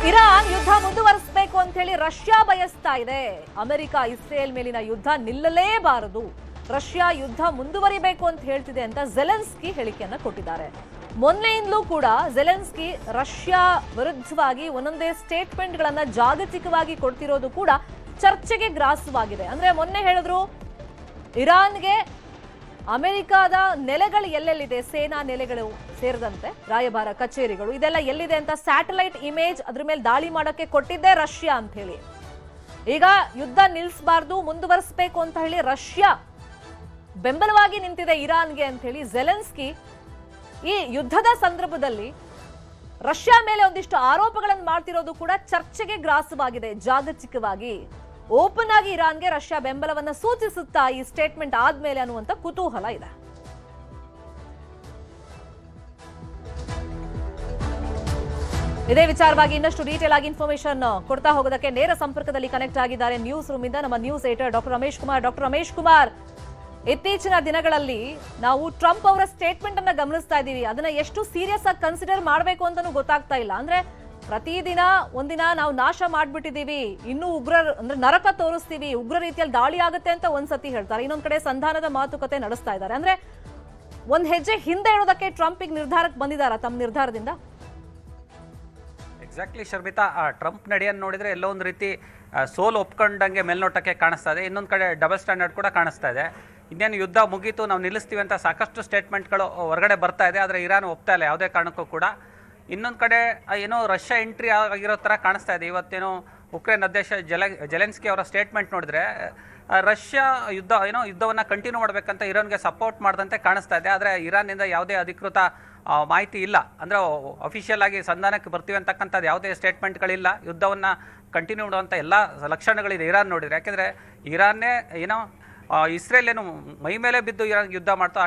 Iran ಯುದ್ಧ ಮುಂದುವರಿಸಬೇಕು ಅಂತ ಹೇಳಿ ರಷ್ಯಾ ಬಯಸ್ತಾ ಇದೆ. ಅಮೆರಿಕ ಇಸ್ರೇಲ್ ಮೇಲಿನ ಯುದ್ಧ ನಿಲ್ಲಲೇಬಾರದು, ರಷ್ಯಾ ಯುದ್ಧ ಮುಂದುವರಿಬೇಕು ಅಂತ ಹೇಳ್ತಿದೆ ಅಂತ ಜೆಲೆನ್ಸ್ಕಿ ಹೇಳಿಕೆಯನ್ನ ಕೊಟ್ಟಿದ್ದಾರೆ. ಮೊನ್ನೆಯಿಂದಲೂ ಕೂಡ ಜೆಲೆನ್ಸ್ಕಿ ರಷ್ಯಾ ವಿರುದ್ಧವಾಗಿ ಒಂದೊಂದೇ ಸ್ಟೇಟ್ಮೆಂಟ್ಗಳನ್ನ ಜಾಗತಿಕವಾಗಿ ಕೊಡ್ತಿರೋದು ಕೂಡ ಚರ್ಚೆಗೆ ಗ್ರಾಸವಾಗಿದೆ. ಅಂದ್ರೆ ಮೊನ್ನೆ ಹೇಳಿದ್ರು ಇರಾನ್ಗೆ ಅಮೆರಿಕದ ನೆಲೆಗಳು ಎಲ್ಲೆಲ್ಲಿದೆ, ಸೇನಾ ನೆಲೆಗಳು ಸೇರಿದಂತೆ ರಾಯಭಾರ ಕಚೇರಿಗಳು ಇದೆಲ್ಲ ಎಲ್ಲಿದೆ ಅಂತ ಸ್ಯಾಟಲೈಟ್ ಇಮೇಜ್ ಅದ್ರ ಮೇಲೆ ದಾಳಿ ಮಾಡೋಕೆ ಕೊಟ್ಟಿದ್ದೆ ರಷ್ಯಾ ಅಂತ ಹೇಳಿ. ಈಗ ಯುದ್ಧ ನಿಲ್ಲಿಸಬಾರ್ದು, ಮುಂದುವರಿಸಬೇಕು ಅಂತ ಹೇಳಿ ರಷ್ಯಾ ಬೆಂಬಲವಾಗಿ ನಿಂತಿದೆ ಇರಾನ್ಗೆ ಅಂತ ಹೇಳಿ ಜೆಲೆನ್ಸ್ಕಿ ಈ ಯುದ್ಧದ ಸಂದರ್ಭದಲ್ಲಿ ರಷ್ಯಾ ಮೇಲೆ ಒಂದಿಷ್ಟು ಆರೋಪಗಳನ್ನು ಮಾಡ್ತಿರೋದು ಕೂಡ ಚರ್ಚೆಗೆ ಗ್ರಾಸವಾಗಿದೆ. ಜಾಗತಿಕವಾಗಿ ಓಪನ್ ಆಗಿ ಇರಾನ್ಗೆ ರಷ್ಯಾ ಬೆಂಬಲವನ್ನ ಸೂಚಿಸುತ್ತಾ ಈ ಸ್ಟೇಟ್ಮೆಂಟ್ ಆದ್ಮೇಲೆ ಅನ್ನುವಂತ ಕುತೂಹಲ ಇದೆ. ಇದೇ ವಿಚಾರವಾಗಿ ಇನ್ನಷ್ಟು ಡೀಟೇಲ್ ಆಗಿ ಇನ್ಫಾರ್ಮೇಶನ್ ಕೊಡ್ತಾ ಹೋಗೋದಕ್ಕೆ ನೇರ ಸಂಪರ್ಕದಲ್ಲಿ ಕನೆಕ್ಟ್ ಆಗಿದ್ದಾರೆ ನ್ಯೂಸ್ ರೂಮ್ ಇಂದ ನಮ್ಮ news editor doctor Ramesh Kumar. Doctor Ramesh Kumar, ಇತ್ತೀಚಿನ ದಿನಗಳಲ್ಲಿ ನಾವು ಟ್ರಂಪ್ ಅವರ ಸ್ಟೇಟ್ಮೆಂಟ್ ಅನ್ನ ಗಮನಿಸ್ತಾ ಇದ್ದೀವಿ. ಅದನ್ನ ಎಷ್ಟು ಸೀರಿಯಸ್ ಆಗಿ ಕನ್ಸಿಡರ್ ಮಾಡಬೇಕು ಅಂತಾನೂ ಗೊತ್ತಾಗ್ತಾ ಇಲ್ಲ. ಅಂದ್ರೆ ಪ್ರತಿದಿನ ಒಂದಿನ ನಾವು ನಾಶ ಮಾಡ್ಬಿಟ್ಟಿದೀವಿ, ಇನ್ನು ಅಂದ್ರೆ ನರಕ ತೋರಿಸ್ತೀವಿ, ಉಗ್ರ ರೀತಿಯಲ್ಲಿ ದಾಳಿ ಆಗುತ್ತೆ ಅಂತ ಒಂದ್ಸತಿ ಹೇಳ್ತಾರೆ, ಇನ್ನೊಂದ್ ಕಡೆ ಸಂಧಾನದ ಮಾತುಕತೆ ನಡೆಸ್ತಾ ಇದ್ದಾರೆ. ಅಂದ್ರೆ ಒಂದ್ ಹೆಜ್ಜೆ ಹಿಂದೆ ಇಡೋದಕ್ಕೆ ಟ್ರಂಪ್ ಈಗ ನಿರ್ಧಾರಕ್ಕೆ ಬಂದಿದ್ದಾರಾ ತಮ್ಮ ನಿರ್ಧಾರದಿಂದ? ಎಕ್ಸಾಕ್ಟ್ಲಿ ಶರ್ಮಿತಾ, ಟ್ರಂಪ್ ನಡೆಯನ್ನು ನೋಡಿದರೆ ಎಲ್ಲೋ ಒಂದು ರೀತಿ ಸೋಲು ಒಪ್ಕೊಂಡಂಗೆ ಮೇಲ್ನೋಟಕ್ಕೆ ಕಾಣಿಸ್ತಾ ಇದೆ. ಇನ್ನೊಂದು ಕಡೆ ಡಬಲ್ ಸ್ಟ್ಯಾಂಡರ್ಡ್ ಕೂಡ ಕಾಣಿಸ್ತಾ ಇದೆ. ಇನ್ನೇನು ಯುದ್ಧ ಮುಗೀತು, ನಾವು ನಿಲ್ಲಿಸ್ತೀವಿ ಅಂತ ಸಾಕಷ್ಟು ಸ್ಟೇಟ್ಮೆಂಟ್ಗಳು ಹೊರಗಡೆ ಬರ್ತಾ ಇದೆ, ಆದರೆ ಇರಾನ್ ಒಪ್ತಾ ಇಲ್ಲ ಯಾವುದೇ ಕಾರಣಕ್ಕೂ ಕೂಡ. ಇನ್ನೊಂದು ಕಡೆ ಏನೋ ರಷ್ಯಾ ಎಂಟ್ರಿ ಆಗಿರೋ ಥರ ಕಾಣಿಸ್ತಾ ಇದೆ. ಇವತ್ತೇನೋ ಉಕ್ರೇನ್ ಅಧ್ಯಕ್ಷ ಜೆಲೆನ್ಸ್ಕಿ ಅವರ ಸ್ಟೇಟ್ಮೆಂಟ್ ನೋಡಿದ್ರೆ ರಷ್ಯಾ ಯುದ್ಧವನ್ನು ಕಂಟಿನ್ಯೂ ಮಾಡಬೇಕಂತ ಇರಾನ್ಗೆ ಸಪೋರ್ಟ್ ಮಾಡಿದಂತೆ ಕಾಣಿಸ್ತಾ ಇದೆ. ಆದರೆ ಇರಾನ್ನಿಂದ ಯಾವುದೇ ಅಧಿಕೃತ ಮಾಹಿತಿ ಇಲ್ಲ, ಅಂದರೆ ಅಫಿಷಿಯಲ್ ಆಗಿ ಸಂಧಾನಕ್ಕೆ ಬರ್ತೀವಿ ಅಂತಕ್ಕಂಥದ್ದು ಯಾವುದೇ ಸ್ಟೇಟ್ಮೆಂಟ್ಗಳಿಲ್ಲ. ಯುದ್ಧವನ್ನು ಕಂಟಿನ್ಯೂ ಮಾಡುವಂಥ ಎಲ್ಲ ಲಕ್ಷಣಗಳಿದೆ ಇರಾನ್ ನೋಡಿದರೆ. ಯಾಕೆಂದರೆ ಇರಾನ್ನೇ ಇಸ್ರೇಲ್ ಏನು ಮೈ ಮೇಲೆ ಬಿದ್ದು ಇರಾನ್ ಯುದ್ಧ ಮಾಡ್ತಾ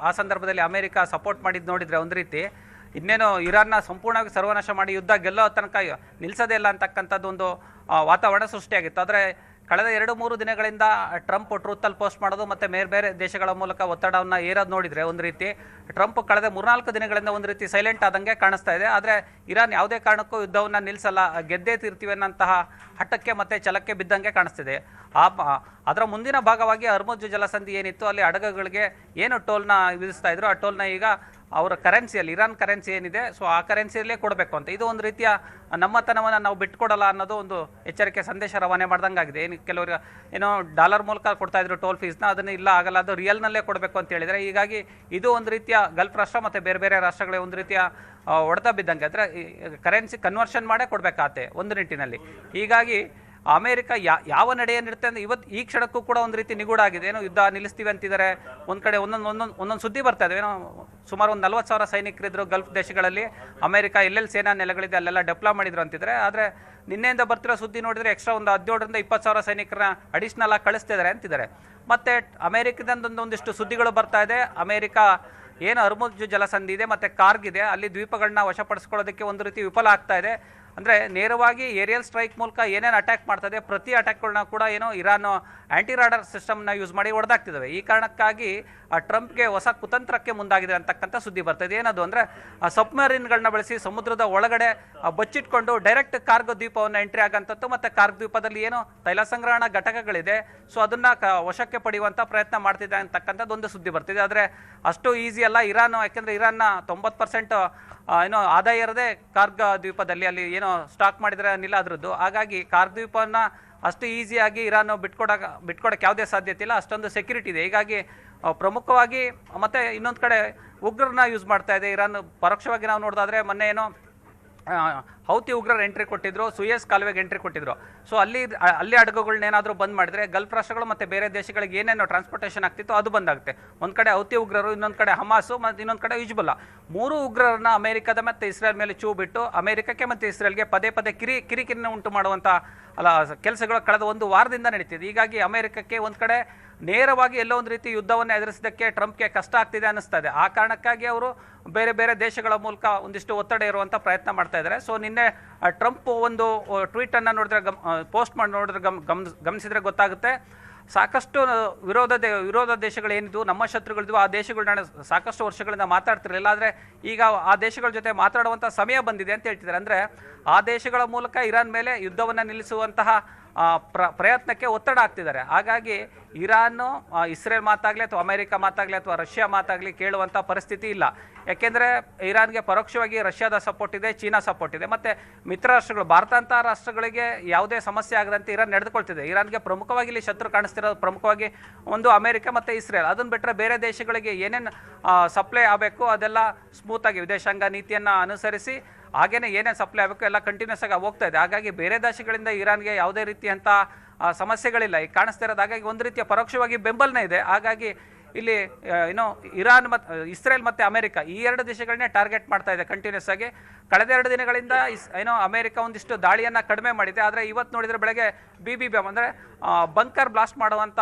ಆ ಸಂದರ್ಭದಲ್ಲಿ ಅಮೆರಿಕ ಸಪೋರ್ಟ್ ಮಾಡಿದ್ದು ನೋಡಿದರೆ ಒಂದು ರೀತಿ ಇನ್ನೇನು ಇರಾನ್ನ ಸಂಪೂರ್ಣವಾಗಿ ಸರ್ವನಾಶ ಮಾಡಿ ಯುದ್ಧ ಗೆಲ್ಲೋ ತನಕ ನಿಲ್ಲಿಸೋದೇ ಇಲ್ಲ ಅಂತಕ್ಕಂಥದ್ದು ಒಂದು ವಾತಾವರಣ ಸೃಷ್ಟಿಯಾಗಿತ್ತು. ಆದರೆ ಕಳೆದ 2-3 ದಿನಗಳಿಂದ ಟ್ರಂಪ್ ಟ್ರೂತಲ್ಲಿ ಪೋಸ್ಟ್ ಮಾಡೋದು ಮತ್ತು ಬೇರೆ ದೇಶಗಳ ಮೂಲಕ ಒತ್ತಡವನ್ನು ಏರೋದು ನೋಡಿದರೆ ಒಂದು ರೀತಿ ಟ್ರಂಪ್ ಕಳೆದ 3-4 ದಿನಗಳಿಂದ ಒಂದು ರೀತಿ ಸೈಲೆಂಟ್ ಆದಂಗೆ ಕಾಣಿಸ್ತಾ ಇದೆ. ಆದರೆ ಇರಾನ್ ಯಾವುದೇ ಕಾರಣಕ್ಕೂ ಯುದ್ಧವನ್ನು ನಿಲ್ಲಿಸಲ್ಲ, ಗೆದ್ದೇ ತೀರ್ತೀವಿ ಅನ್ನೋಂತಹ ಹಠಕ್ಕೆ ಮತ್ತು ಛಲಕ್ಕೆ ಬಿದ್ದಂಗೆ ಕಾಣಿಸ್ತಿದೆ. ಅದರ ಮುಂದಿನ ಭಾಗವಾಗಿ ಹರ್ಮುಜ್ ಜಲಸಂಧಿ ಏನಿತ್ತು, ಅಲ್ಲಿ ಹಡಗುಗಳಿಗೆ ಏನು ಟೋಲ್ನ ವಿಧಿಸ್ತಾ ಇದ್ರು, ಆ ಟೋಲ್ನ ಈಗ ಅವರ ಕರೆನ್ಸಿಯಲ್ಲಿ, ಇರಾನ್ ಕರೆನ್ಸಿ ಏನಿದೆ, ಸೊ ಆ ಕರೆನ್ಸಿಯಲ್ಲೇ ಕೊಡಬೇಕು ಅಂತ. ಇದು ಒಂದು ರೀತಿಯ ನಮ್ಮತನವನ್ನು ನಾವು ಬಿಟ್ಕೊಡಲ್ಲ ಅನ್ನೋದು ಒಂದು ಎಚ್ಚರಿಕೆ ಸಂದೇಶ ರವಾನೆ ಮಾಡ್ದಂಗೆ ಆಗಿದೆ. ಕೆಲವರು ಏನೋ ಡಾಲರ್ ಮೂಲಕ ಕೊಡ್ತಾ ಇದ್ರು ಟೋಲ್ ಫೀಸ್ನ, ಅದನ್ನು ಇಲ್ಲ ಆಗಲ್ಲ, ಅದು ರಿಯಲ್ನಲ್ಲೇ ಕೊಡಬೇಕು ಅಂತ ಹೇಳಿದರೆ, ಹೀಗಾಗಿ ಇದು ಒಂದು ರೀತಿಯ ಗಲ್ಫ್ ರಾಷ್ಟ್ರ ಮತ್ತು ಬೇರೆ ರಾಷ್ಟ್ರಗಳೇ ಒಂದು ರೀತಿಯ ಹೊಡೆತ ಬಿದ್ದಂಗೆ, ಅಂದರೆ ಕರೆನ್ಸಿ ಕನ್ವರ್ಷನ್ ಮಾಡೇ ಕೊಡಬೇಕಾಗತ್ತೆ ಒಂದು ನಿಟ್ಟಿನಲ್ಲಿ. ಹೀಗಾಗಿ ಅಮೆರಿಕ ಯಾವ ನಡೆಯನ್ನಿರುತ್ತೆ ಅಂದರೆ ಈ ಕ್ಷಣಕ್ಕೂ ಕೂಡ ಒಂದು ರೀತಿ ನಿಗೂಢ ಆಗಿದೆ. ಏನೋ ಯುದ್ಧ ನಿಲ್ಲಿಸ್ತೀವಿ ಅಂತಿದ್ದಾರೆ. ಒಂದು ಕಡೆ ಒಂದೊಂದು ಸುದ್ದಿ ಬರ್ತಾ ಇದೆ, ಏನೋ ಸುಮಾರು ಒಂದು 40,000 ಸೈನಿಕರಿದ್ದರು ಗಲ್ಫ್ ದೇಶಗಳಲ್ಲಿ, ಅಮೆರಿಕ ಎಲ್ಲೆಲ್ಲಿ ಸೇನಾ ನೆಲೆಗಳಿದೆ ಅಲ್ಲೆಲ್ಲ ಡೆಪ್ಲಾಯ್ ಮಾಡಿದ್ರು ಅಂತಿದ್ದಾರೆ. ಆದರೆ ನಿನ್ನೆಯಿಂದ ಬರ್ತಿರೋ ಸುದ್ದಿ ನೋಡಿದರೆ ಎಕ್ಸ್ಟ್ರಾ ಒಂದು 17,000-20,000 ಸೈನಿಕರನ್ನ ಅಡಿಷ್ನಲ್ ಆಗಿ ಕಳಿಸ್ತಿದ್ದಾರೆ ಅಂತಿದ್ದಾರೆ. ಮತ್ತು ಅಮೆರಿಕದಿಂದ ಒಂದಿಷ್ಟು ಸುದ್ದಿಗಳು ಬರ್ತಾ ಇದೆ. ಅಮೆರಿಕ ಏನು ಹರ್ಮುಜ್ ಜಲಸಂಧಿ ಇದೆ ಮತ್ತು ಕಾರ್ಗಿದೆ, ಅಲ್ಲಿ ದ್ವೀಪಗಳನ್ನ ವಶಪಡಿಸ್ಕೊಳ್ಳೋದಕ್ಕೆ ಒಂದು ರೀತಿ ವಿಫಲ ಆಗ್ತಾ ಇದೆ. ಅಂದರೆ ನೇರವಾಗಿ ಏರಿಯಲ್ ಸ್ಟ್ರೈಕ್ ಮೂಲಕ ಏನೇನು ಅಟ್ಯಾಕ್ ಮಾಡ್ತದೆ, ಪ್ರತಿ ಅಟ್ಯಾಕ್ಗಳನ್ನ ಕೂಡ ಏನೋ ಇರಾನ್ ಆ್ಯಂಟಿ ರಾಡರ್ ಸಿಸ್ಟಮ್ನ ಯೂಸ್ ಮಾಡಿ ಹೊಡೆದಾಗ್ತಿದ್ದಾವೆ. ಈ ಕಾರಣಕ್ಕಾಗಿ ಟ್ರಂಪ್ಗೆ ಹೊಸ ಕುತಂತ್ರಕ್ಕೆ ಮುಂದಾಗಿದೆ ಅಂತಕ್ಕಂಥ ಸುದ್ದಿ ಬರ್ತದೆ. ಏನದು ಅಂದರೆ ಸಬ್ಮರೀನ್ಗಳನ್ನ ಬಳಸಿ ಸಮುದ್ರದ ಒಳಗಡೆ ಬಚ್ಚಿಟ್ಕೊಂಡು ಡೈರೆಕ್ಟ್ ಕಾರ್ಗೋ ದ್ವೀಪವನ್ನು ಎಂಟ್ರಿ ಆಗೋಂಥದ್ದು, ಮತ್ತು ಕಾರ್ಗ್ ದ್ವೀಪದಲ್ಲಿ ಏನು ತೈಲ ಸಂಗ್ರಹಣಾ ಘಟಕಗಳಿದೆ, ಸೊ ಅದನ್ನು ವಶಕ್ಕೆ ಪಡೆಯುವಂಥ ಪ್ರಯತ್ನ ಮಾಡ್ತಿದೆ ಅಂತಕ್ಕಂಥದ್ದು ಒಂದು ಸುದ್ದಿ ಬರ್ತಿದೆ. ಆದರೆ ಅಷ್ಟು ಈಸಿ ಅಲ್ಲ ಇರಾನ್, ಯಾಕೆಂದರೆ ಇರಾನ್ನ 90% ಏನೋ ಆದಾಯ ಇರೋದೇ ಕಾರ್ಗ್ ದ್ವೀಪದಲ್ಲಿ, ಅಲ್ಲಿ ಏನೋ ಸ್ಟಾಕ್ ಮಾಡಿದರೆ ನಿಲ್ಲ ಅದರದ್ದು. ಹಾಗಾಗಿ ಕಾರ್ಗ್ ದ್ವೀಪವನ್ನು ಅಷ್ಟು ಈಸಿಯಾಗಿ ಇರಾನ್ ಬಿಟ್ಕೊಡೋಕ್ಕೆ ಯಾವುದೇ ಸಾಧ್ಯತೆ ಇಲ್ಲ, ಅಷ್ಟೊಂದು ಸೆಕ್ಯೂರಿಟಿ ಇದೆ. ಹೀಗಾಗಿ ಪ್ರಮುಖವಾಗಿ ಮತ್ತು ಇನ್ನೊಂದು ಕಡೆ ಉಗ್ರರನ್ನ ಯೂಸ್ ಮಾಡ್ತಾ ಇದೆ ಇರಾನ್. ಪರೋಕ್ಷವಾಗಿ ನಾವು ನೋಡೋದಾದರೆ ಮೊನ್ನೆ ಏನೋ ಹೌತಿ ಉಗ್ರರು ಎಂಟ್ರಿ ಕೊಟ್ಟಿದ್ರು, ಸುಯೇಸ್ ಕಾಲುವೆಗೆ ಎಂಟ್ರಿ ಕೊಟ್ಟಿದ್ರು. ಸೊ ಅಲ್ಲಿ ಹಡಗುಗಳನ್ನೇನಾದರೂ ಬಂದ್ ಮಾಡಿದರೆ ಗಲ್ಫ್ ರಾಷ್ಟ್ರಗಳು ಮತ್ತು ಬೇರೆ ದೇಶಗಳಿಗೆ ಏನೇನೋ ಟ್ರಾನ್ಸ್ಪೋರ್ಟೇಷನ್ ಆಗ್ತಿತ್ತು ಅದು ಬಂದಾಗುತ್ತೆ. ಒಂದು ಕಡೆ ಹೌತಿ ಉಗ್ರರು, ಇನ್ನೊಂದು ಕಡೆ ಹಮಾಸು, ಮತ್ತು ಇನ್ನೊಂದು ಕಡೆ ಹಿಜ್ಬುಲ್ಲಾ, 3 ಉಗ್ರರನ್ನ ಅಮೆರಿಕದ ಮತ್ತು ಇಸ್ರೇಲ್ ಮೇಲೆ ಚೂ ಬಿಟ್ಟು ಅಮೆರಿಕಕ್ಕೆ ಮತ್ತು ಇಸ್ರೇಲ್ಗೆ ಪದೇ ಕಿರಿಕಿರಿನ ಉಂಟು ಮಾಡುವಂಥ ಕೆಲಸಗಳು ಕಳೆದ 1 ವಾರದಿಂದ ನಡೀತಿದೆ. ಹೀಗಾಗಿ ಅಮೆರಿಕಕ್ಕೆ ಒಂದು ಕಡೆ ನೇರವಾಗಿ ಎಲ್ಲೋ ಒಂದು ರೀತಿ ಯುದ್ಧವನ್ನು ಎದುರಿಸೋದಕ್ಕೆ ಟ್ರಂಪ್ಗೆ ಕಷ್ಟ ಆಗ್ತಿದೆ ಅನ್ನಿಸ್ತಾ ಇದೆ. ಆ ಕಾರಣಕ್ಕಾಗಿ ಅವರು ಬೇರೆ ದೇಶಗಳ ಮೂಲಕ ಒಂದಿಷ್ಟು ಒತ್ತಡ ಇರುವಂಥ ಪ್ರಯತ್ನ ಮಾಡ್ತಾ ಇದ್ದಾರೆ. ಸೊ ನಿನ್ನೆ ಟ್ರಂಪ್ ಒಂದು ಟ್ವೀಟನ್ನು ನೋಡಿದ್ರೆ ಪೋಸ್ಟ್ ಮಾಡಿ ನೋಡಿದ್ರೆ ಗಮನಿಸಿದ್ರೆ ಗೊತ್ತಾಗುತ್ತೆ, ಸಾಕಷ್ಟು ವಿರೋಧ ದೇಶಗಳೇನಿದ್ವು, ನಮ್ಮ ಶತ್ರುಗಳಿದ್ವು, ಆ ದೇಶಗಳನ್ನ ಸಾಕಷ್ಟು ವರ್ಷಗಳಿಂದ ಮಾತಾಡ್ತಿರಲಿಲ್ಲ. ಆದರೆ ಈಗ ಆ ದೇಶಗಳ ಜೊತೆ ಮಾತಾಡುವಂಥ ಸಮಯ ಬಂದಿದೆ ಅಂತ ಹೇಳ್ತಿದ್ದಾರೆ. ಅಂದರೆ ಆ ದೇಶಗಳ ಮೂಲಕ ಇರಾನ್ ಮೇಲೆ ಯುದ್ಧವನ್ನು ನಿಲ್ಲಿಸುವಂತಹ ಪ್ರಯತ್ನಕ್ಕೆ ಒತ್ತಡ ಆಗ್ತಿದ್ದಾರೆ. ಹಾಗಾಗಿ ಇರಾನು ಇಸ್ರೇಲ್ ಮಾತಾಗಲಿ ಅಥವಾ ಅಮೆರಿಕ ಮಾತಾಗಲಿ ಅಥವಾ ರಷ್ಯಾ ಮಾತಾಗಲಿ ಕೇಳುವಂಥ ಪರಿಸ್ಥಿತಿ ಇಲ್ಲ. ಯಾಕೆಂದರೆ ಇರಾನ್ಗೆ ಪರೋಕ್ಷವಾಗಿ ರಷ್ಯಾದ ಸಪೋರ್ಟ್ ಇದೆ, ಚೀನಾ ಸಪೋರ್ಟ್ ಇದೆ, ಮತ್ತು ಮಿತ್ರ ರಾಷ್ಟ್ರಗಳು ಭಾರತಾಂತಹ ರಾಷ್ಟ್ರಗಳಿಗೆ ಯಾವುದೇ ಸಮಸ್ಯೆ ಆಗದಂತೆ ಇರಾನ್ ನಡೆದುಕೊಳ್ತಿದೆ. ಇರಾನ್ಗೆ ಪ್ರಮುಖವಾಗಿ ಇಲ್ಲಿ ಶತ್ರು ಕಾಣಿಸ್ತಿರೋದು ಪ್ರಮುಖವಾಗಿ ಒಂದು ಅಮೆರಿಕ ಮತ್ತು ಇಸ್ರೇಲ್. ಅದನ್ನು ಬಿಟ್ಟರೆ ಬೇರೆ ದೇಶಗಳಿಗೆ ಏನೇನು ಸಪ್ಲೈ ಆಗಬೇಕು ಅದೆಲ್ಲ ಸ್ಮೂತಾಗಿ ವಿದೇಶಾಂಗ ನೀತಿಯನ್ನು ಅನುಸರಿಸಿ ಹಾಗೇನೆ ಏನೇನು ಸಪ್ಲೈ ಆಗಬೇಕು ಎಲ್ಲ ಕಂಟಿನ್ಯೂಸ್ ಆಗಿ ಹೋಗ್ತಾ ಇದೆ. ಹಾಗಾಗಿ ಬೇರೆ ದೇಶಗಳಿಂದ ಇರಾನ್ಗೆ ಯಾವುದೇ ರೀತಿಯಂಥ ಸಮಸ್ಯೆಗಳಿಲ್ಲ ಈಗ ಕಾಣಿಸ್ತಾ ಇರೋದು. ಹಾಗಾಗಿ ಒಂದು ರೀತಿಯ ಪರೋಕ್ಷವಾಗಿ ಬೆಂಬಲನೇ ಇದೆ. ಹಾಗಾಗಿ ಇಲ್ಲಿ ಇರಾನ್ ಮತ್ತು ಇಸ್ರೇಲ್ ಮತ್ತು ಅಮೆರಿಕ ಈ ಎರಡು ದೇಶಗಳನ್ನೇ ಟಾರ್ಗೆಟ್ ಮಾಡ್ತಾ ಇದೆ ಕಂಟಿನ್ಯೂಸ್ ಆಗಿ. ಕಳೆದ 2 ದಿನಗಳಿಂದ ಅಮೆರಿಕ ಒಂದಿಷ್ಟು ದಾಳಿಯನ್ನು ಕಡಿಮೆ ಮಾಡಿದೆ. ಆದರೆ ಇವತ್ತು ನೋಡಿದರೆ ಬೆಳಗ್ಗೆ BBBM ಅಂದರೆ ಬಂಕರ್ ಬ್ಲಾಸ್ಟ್ ಮಾಡುವಂಥ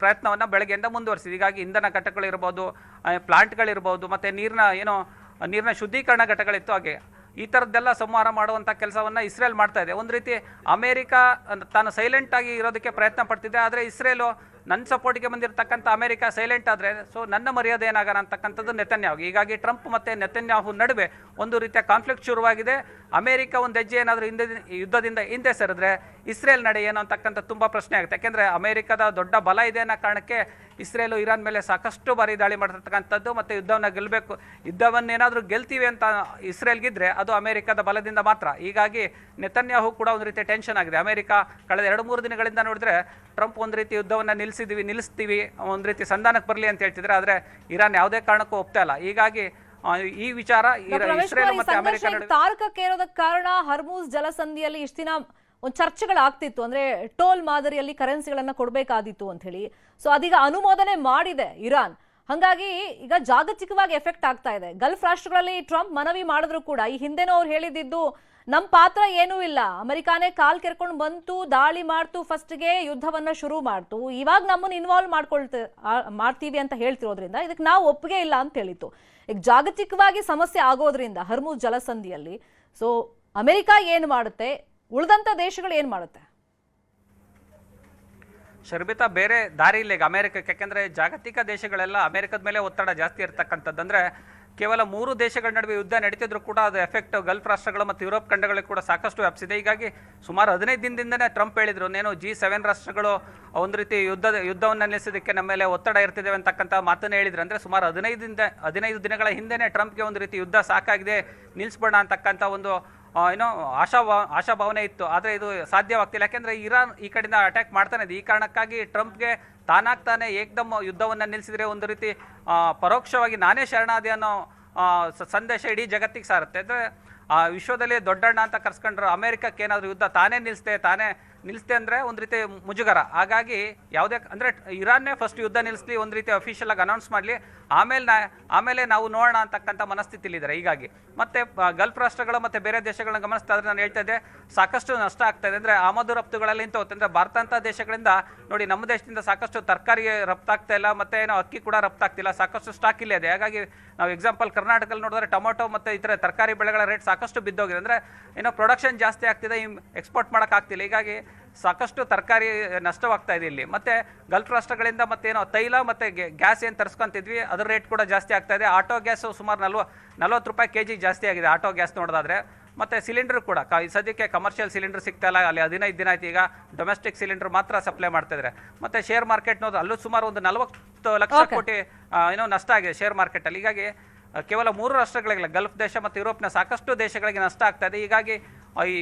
ಪ್ರಯತ್ನವನ್ನು ಬೆಳಗ್ಗೆಯಿಂದ ಮುಂದುವರಿಸಿದೆ. ಹೀಗಾಗಿ ಇಂಧನ ಘಟಕಗಳಿರ್ಬೋದು, ಪ್ಲಾಂಟ್ಗಳಿರ್ಬೋದು, ಮತ್ತು ನೀರಿನ ಶುದ್ಧೀಕರಣ ಘಟಕಗಳಿತ್ತು. ಹಾಗೆ ಈ ಥರದ್ದೆಲ್ಲ ಸಂಹಾರ ಮಾಡುವಂಥ ಕೆಲಸವನ್ನು ಇಸ್ರೇಲ್ ಮಾಡ್ತಾ ಇದೆ. ಒಂದು ರೀತಿ ಅಮೆರಿಕ ತಾನು ಸೈಲೆಂಟಾಗಿ ಇರೋದಕ್ಕೆ ಪ್ರಯತ್ನ ಪಡ್ತಿದೆ. ಆದರೆ ಇಸ್ರೇಲು ನನ್ನ ಸಪೋರ್ಟಿಗೆ ಬಂದಿರತಕ್ಕಂಥ ಅಮೆರಿಕ ಸೈಲೆಂಟ್ ಆದರೆ ನನ್ನ ಮರ್ಯಾದೆ ಏನಾಗೋಣ ಅಂತಕ್ಕಂಥದ್ದು ನೆತನ್ಯಾಹು. ಹೀಗಾಗಿ ಟ್ರಂಪ್ ಮತ್ತು ನೆತನ್ಯಾಹು ನಡುವೆ ಒಂದು ರೀತಿಯ ಕಾನ್ಫ್ಲಿಕ್ಟ್ ಶುರುವಾಗಿದೆ. ಅಮೆರಿಕ ಒಂದು ಹೆಜ್ಜೆ ಏನಾದರೂ ಯುದ್ಧದಿಂದ ಹಿಂದೆ ಸರಿದ್ರೆ ಇಸ್ರೇಲ್ ನಡೆ ಏನು ಅಂತಕ್ಕಂಥ ತುಂಬ ಪ್ರಶ್ನೆ ಆಗುತ್ತೆ. ಯಾಕೆಂದರೆ ಅಮೆರಿಕದ ದೊಡ್ಡ ಬಲ ಇದೆ ಅನ್ನೋ ಕಾರಣಕ್ಕೆ ಇಸ್ರೇಲು ಇರಾನ್ ಮೇಲೆ ಸಾಕಷ್ಟು ಬಾರಿ ದಾಳಿ ಮಾಡಿರ್ತಕ್ಕಂಥದ್ದು. ಮತ್ತು ಯುದ್ಧವನ್ನು ಗೆಲ್ಲಬೇಕು, ಯುದ್ಧವನ್ನೇನಾದರೂ ಗೆಲ್ತೀವಿ ಅಂತ ಇಸ್ರೇಲ್ಗಿದ್ರೆ ಅದು ಅಮೆರಿಕದ ಬಲದಿಂದ ಮಾತ್ರ. ಹೀಗಾಗಿ ನೆತನ್ಯಾಹು ಕೂಡ ಒಂದು ರೀತಿ ಟೆನ್ಷನ್ ಆಗಿದೆ. ಅಮೆರಿಕ ಕಳೆದ 2-3 ದಿನಗಳಿಂದ ನೋಡಿದ್ರೆ ಟ್ರಂಪ್ ಒಂದು ರೀತಿ ಯುದ್ಧವನ್ನು ನಿಲ್ಲಿಸ್ತೀವಿ ಒಂದು ರೀತಿ ಸಂಧಾನಕ್ಕೆ ಬರಲಿ ಅಂತ ಹೇಳ್ತಿದ್ರೆ, ಆದರೆ ಇರಾನ್ ಯಾವುದೇ ಕಾರಣಕ್ಕೂ ಒಪ್ತಾ ಇಲ್ಲ. ಹೀಗಾಗಿ ಈ ವಿಚಾರ ಇಸ್ರೇಲ್ ಮತ್ತು ಅಮೆರಿಕ ತಾರಕಕ್ಕೇರೋದಕ್ಕೆ ಕಾರಣ ಹರ್ಮೂಜ್ ಜಲಸಂಧಿಯಲ್ಲಿ ಇಷ್ಟು ದಿನ ಒಂದು ಚರ್ಚೆಗಳಾಗ್ತಿತ್ತು. ಅಂದ್ರೆ ಟೋಲ್ ಮಾದರಿಯಲ್ಲಿ ಕರೆನ್ಸಿಗಳನ್ನ ಕೊಡಬೇಕಾದಿತ್ತು ಅಂತ ಹೇಳಿ. ಸೊ ಅದೀಗ ಅನುಮೋದನೆ ಮಾಡಿದೆ ಇರಾನ್. ಹಾಗಾಗಿ ಈಗ ಜಾಗತಿಕವಾಗಿ ಎಫೆಕ್ಟ್ ಆಗ್ತಾ ಇದೆ. ಗಲ್ಫ್ ರಾಷ್ಟ್ರಗಳಲ್ಲಿ ಟ್ರಂಪ್ ಮನವಿ ಮಾಡಿದ್ರು ಕೂಡ ಈ ಹಿಂದೆನೂ ಅವ್ರು ಹೇಳಿದ್ದು ನಮ್ಮ ಪಾತ್ರ ಏನೂ ಇಲ್ಲ, ಅಮೆರಿಕಾನೇ ಕಾಲ್ ಕೆರ್ಕೊಂಡು ಬಂತು, ದಾಳಿ ಮಾಡ್ತು, ಫಸ್ಟ್ಗೆ ಯುದ್ಧವನ್ನ ಶುರು ಮಾಡ್ತು, ಇವಾಗ ನಮ್ಮನ್ನು ಇನ್ವಾಲ್ವ್ ಮಾಡ್ತೀವಿ ಅಂತ ಹೇಳ್ತಿರೋದ್ರಿಂದ ಇದಕ್ಕೆ ನಾವು ಒಪ್ಪಿಗೆ ಇಲ್ಲ ಅಂತ ಹೇಳಿತ್ತು. ಈಗ ಜಾಗತಿಕವಾಗಿ ಸಮಸ್ಯೆ ಆಗೋದ್ರಿಂದ ಹರ್ಮೂಜ್ ಜಲಸಂಧಿಯಲ್ಲಿ ಸೊ ಅಮೆರಿಕ ಏನು ಮಾಡುತ್ತೆ, ಉಳಿದಂತ ದೇಶಗಳು ಏನು ಮಾಡುತ್ತೆ? ಶರ್ಮಿತಾ, ಬೇರೆ ದಾರಿ ಇಲ್ಲ ಈಗ ಅಮೆರಿಕಕ್ಕೆ. ಯಾಕೆಂದರೆ ಜಾಗತಿಕ ದೇಶಗಳೆಲ್ಲ ಅಮೆರಿಕದ ಮೇಲೆ ಒತ್ತಡ ಜಾಸ್ತಿ ಇರ್ತಕ್ಕಂಥದ್ದು. ಅಂದರೆ ಕೇವಲ 3 ದೇಶಗಳ ನಡುವೆ ಯುದ್ಧ ನಡೀತಿದ್ರು ಕೂಡ ಅದು ಎಫೆಕ್ಟ್ ಗಲ್ಫ್ ರಾಷ್ಟ್ರಗಳು ಮತ್ತು ಯುರೋಪ್ ಖಂಡಗಳಿಗೆ ಕೂಡ ಸಾಕಷ್ಟು ವ್ಯಾಪಿಸಿದೆ. ಹೀಗಾಗಿ ಸುಮಾರು 15 ದಿನದಿಂದನೇ ಟ್ರಂಪ್ ಹೇಳಿದ್ರು, G7 ರಾಷ್ಟ್ರಗಳು ಒಂದು ರೀತಿ ಯುದ್ಧವನ್ನು ನಿಲ್ಲಿಸೋದಕ್ಕೆ ನಮ್ಮ ಮೇಲೆ ಒತ್ತಡ ಇರ್ತಿದ್ದೇವೆ ಅಂತಕ್ಕಂಥ ಮಾತನ್ನು ಹೇಳಿದ್ರು. ಅಂದರೆ ಸುಮಾರು 15 ದಿನಗಳ ಹಿಂದೆನೇ ಟ್ರಂಪ್ಗೆ ಒಂದು ರೀತಿ ಯುದ್ಧ ಸಾಕಾಗಿದೆ, ನಿಲ್ಲಿಸ್ಬೇಡ ಅಂತಕ್ಕಂಥ ಒಂದು ಆಶಾಭಾವನೆ ಇತ್ತು. ಆದರೆ ಇದು ಸಾಧ್ಯವಾಗ್ತಿಲ್ಲ. ಯಾಕೆಂದರೆ ಇರಾನ್ ಈ ಕಡೆಯಿಂದ ಅಟ್ಯಾಕ್ ಮಾಡ್ತಾನೆ ಇದೆ. ಈ ಕಾರಣಕ್ಕಾಗಿ ಟ್ರಂಪ್ಗೆ ತಾನಾಗ್ತಾನೆ ಏಕದಮ್ ಯುದ್ಧವನ್ನು ನಿಲ್ಲಿಸಿದರೆ ಒಂದು ರೀತಿ ಪರೋಕ್ಷವಾಗಿ ನಾನೇ ಶರಣಾದಿ ಅನ್ನೋ ಸಂದೇಶ ಇಡೀ ಜಗತ್ತಿಗೆ ಸಾರುತ್ತೆ. ಅಂದರೆ ವಿಶ್ವದಲ್ಲಿ ದೊಡ್ಡಣ್ಣ ಅಂತ ಕರ್ಸ್ಕೊಂಡ್ರೆ ಅಮೆರಿಕಕ್ಕೆ ಏನಾದರೂ ಯುದ್ಧ ತಾನೇ ನಿಲ್ಲಿಸ್ತೆ ಅಂದರೆ ಒಂದು ರೀತಿ ಮುಜುಗರ. ಹಾಗಾಗಿ ಯಾವುದೇ ಅಂದರೆ ಇರಾನ್ನೇ ಫಸ್ಟ್ ಯುದ್ಧ ನಿಲ್ಲಿಸಲಿ, ಒಂದು ರೀತಿ ಅಫಿಷಿಯಲ್ ಆಗಿ ಅನೌನ್ಸ್ ಮಾಡಲಿ, ಆಮೇಲೆ ನಾವು ನೋಡೋಣ ಅಂತಕ್ಕಂಥ ಮನಸ್ಥಿತಿಲಿದ್ದಾರೆ. ಹೀಗಾಗಿ ಮತ್ತೆ ಗಲ್ಫ್ ರಾಷ್ಟ್ರಗಳು ಮತ್ತು ಬೇರೆ ದೇಶಗಳನ್ನ ಗಮನಿಸ್ತಾ ಇದ್ರೆ ನಾನು ಹೇಳ್ತಾ ಇದ್ದೆ ಸಾಕಷ್ಟು ನಷ್ಟ ಆಗ್ತಾ ಇದೆ. ಅಂದರೆ ಆಮದು ರಫ್ತುಗಳಲ್ಲಿ ಇಂತ ಹೋಗುತ್ತೆ. ಅಂದರೆ ಭಾರತ ದೇಶಗಳಿಂದ ನೋಡಿ ನಮ್ಮ ದೇಶದಿಂದ ಸಾಕಷ್ಟು ತರಕಾರಿ ರಫ್ತಾಗ್ತಾ ಇಲ್ಲ, ಮತ್ತು ಅಕ್ಕಿ ಕೂಡ ರಫ್ತಾಗ್ತಿಲ್ಲ, ಸಾಕಷ್ಟು ಸ್ಟಾಕ್ ಇಲ್ಲೇ ಇದೆ. ಹಾಗಾಗಿ ನಾವು ಎಕ್ಸಾಂಪಲ್ ಕರ್ನಾಟಕದಲ್ಲಿ ನೋಡಿದ್ರೆ ಟೊಮೊಟೊ ಮತ್ತು ಇತರ ತರಕಾರಿ ಬೆಳೆಗಳ ರೇಟ್ ಸಾಕಷ್ಟು ಬಿದ್ದೋಗಿದೆ. ಅಂದರೆ ಪ್ರೊಡಕ್ಷನ್ ಜಾಸ್ತಿ ಆಗ್ತಿದೆ, ಎಕ್ಸ್ಪೋರ್ಟ್ ಮಾಡೋಕ್ಕಾಗ್ತಿಲ್ಲ. ಹೀಗಾಗಿ ಸಾಕಷ್ಟು ತರಕಾರಿ ನಷ್ಟವಾಗ್ತಾ ಇದೆ ಇಲ್ಲಿ. ಮತ್ತು ಗಲ್ಫ್ ರಾಷ್ಟ್ರಗಳಿಂದ ತೈಲ ಮತ್ತು ಗ್ಯಾಸ್ ಏನು ತರಿಸ್ಕೊಂತಿದ್ವಿ ಅದರ ರೇಟ್ ಕೂಡ ಜಾಸ್ತಿ ಆಗ್ತಾ ಇದೆ. ಆಟೋ ಗ್ಯಾಸು ಸುಮಾರು 40 ರೂಪಾಯಿ kg ಜಾಸ್ತಿ ಆಗಿದೆ ಆಟೋ ಗ್ಯಾಸ್ ನೋಡೋದಾದ್ರೆ. ಮತ್ತು ಸಿಲಿಂಡರ್ ಕೂಡ ಸದ್ಯಕ್ಕೆ ಕಮರ್ಷಿಯಲ್ ಸಿಲಿಂಡರ್ ಸಿಗ್ತಾ ಇಲ್ಲ. ಅಲ್ಲಿ 15 ದಿನ ಆಯ್ತು. ಈಗ ಡೊಮೆಸ್ಟಿಕ್ ಸಿಲಿಂಡರ್ ಮಾತ್ರ ಸಪ್ಲೈ ಮಾಡ್ತಿದ್ದಾರೆ. ಮತ್ತು ಶೇರ್ ಮಾರ್ಕೆಟ್ ನೋಡಿದ್ರೆ ಅಲ್ಲೂ ಸುಮಾರು ಒಂದು 40 ಲಕ್ಷ ಕೋಟಿ ನಷ್ಟ ಆಗಿದೆ ಶೇರ್ ಮಾರ್ಕೆಟಲ್ಲಿ. ಹೀಗಾಗಿ ಕೇವಲ 3 ರಾಷ್ಟ್ರಗಳಿಗೆ ಗಲ್ಫ್ ದೇಶ ಮತ್ತು ಯುರೋಪ್ನ ಸಾಕಷ್ಟು ದೇಶಗಳಿಗೆ ನಷ್ಟ ಆಗ್ತಾ ಇದೆ. ಹೀಗಾಗಿ ಈ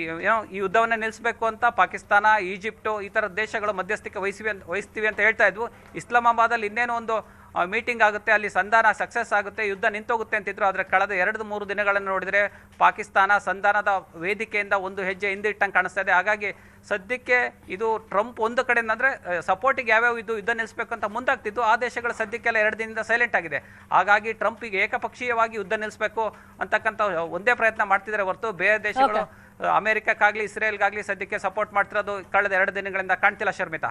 ಯುದ್ಧವನ್ನು ನಿಲ್ಲಿಸಬೇಕು ಅಂತ ಪಾಕಿಸ್ತಾನ, ಈಜಿಪ್ಟು ಈ ಥರದ ದೇಶಗಳು ಮಧ್ಯಸ್ಥಿಕೆ ವಹಿಸ್ತೀವಿ ಅಂತ ಹೇಳ್ತಾ ಇದ್ವು. ಇಸ್ಲಾಮಾಬಾದಲ್ಲಿ ಇನ್ನೇನು ಒಂದು ಮೀಟಿಂಗ್ ಆಗುತ್ತೆ, ಅಲ್ಲಿ ಸಂಧಾನ ಸಕ್ಸಸ್ ಆಗುತ್ತೆ, ಯುದ್ಧ ನಿಂತೋಗುತ್ತೆ ಅಂತಿದ್ರು. ಆದರೆ ಕಳೆದ 2-3 ದಿನಗಳನ್ನು ನೋಡಿದರೆ ಪಾಕಿಸ್ತಾನ ಸಂಧಾನದ ವೇದಿಕೆಯಿಂದ ಒಂದು ಹೆಜ್ಜೆ ಹಿಂದಿಟ್ಟಂಗೆ ಕಾಣಿಸ್ತಾ ಇದೆ. ಹಾಗಾಗಿ ಸದ್ಯಕ್ಕೆ ಇದು ಟ್ರಂಪ್ ಒಂದು ಕಡೆಯಿಂದ ಅಂದರೆ ಸಪೋರ್ಟಿಗೆ ಯಾವ್ಯಾವ ಯುದ್ಧ ನಿಲ್ಲಿಸಬೇಕು ಅಂತ ಮುಂದಾಗ್ತಿದ್ದು, ಆ ದೇಶಗಳ ಸದ್ಯಕ್ಕೆಲ್ಲ 2 ದಿನದಿಂದ ಸೈಲೆಂಟ್ ಆಗಿದೆ. ಹಾಗಾಗಿ ಟ್ರಂಪಿಗೆ ಏಕಪಕ್ಷೀಯವಾಗಿ ಯುದ್ಧ ನಿಲ್ಲಿಸಬೇಕು ಅಂತಕ್ಕಂಥ ಒಂದೇ ಪ್ರಯತ್ನ ಮಾಡ್ತಿದ್ದಾರೆ ಹೊರತು ಬೇರೆ ದೇಶಗಳು ಅಮೆರಿಕಕ್ಕಾಗಲಿ ಇಸ್ರೇಲ್ಗಾಗಲಿ ಸದ್ಯಕ್ಕೆ ಸಪೋರ್ಟ್ ಮಾಡ್ತಿರೋದು ಕಳೆದ 2 ದಿನಗಳಿಂದ ಕಾಣ್ತಿಲ್ಲ ಶರ್ಮಿತಾ.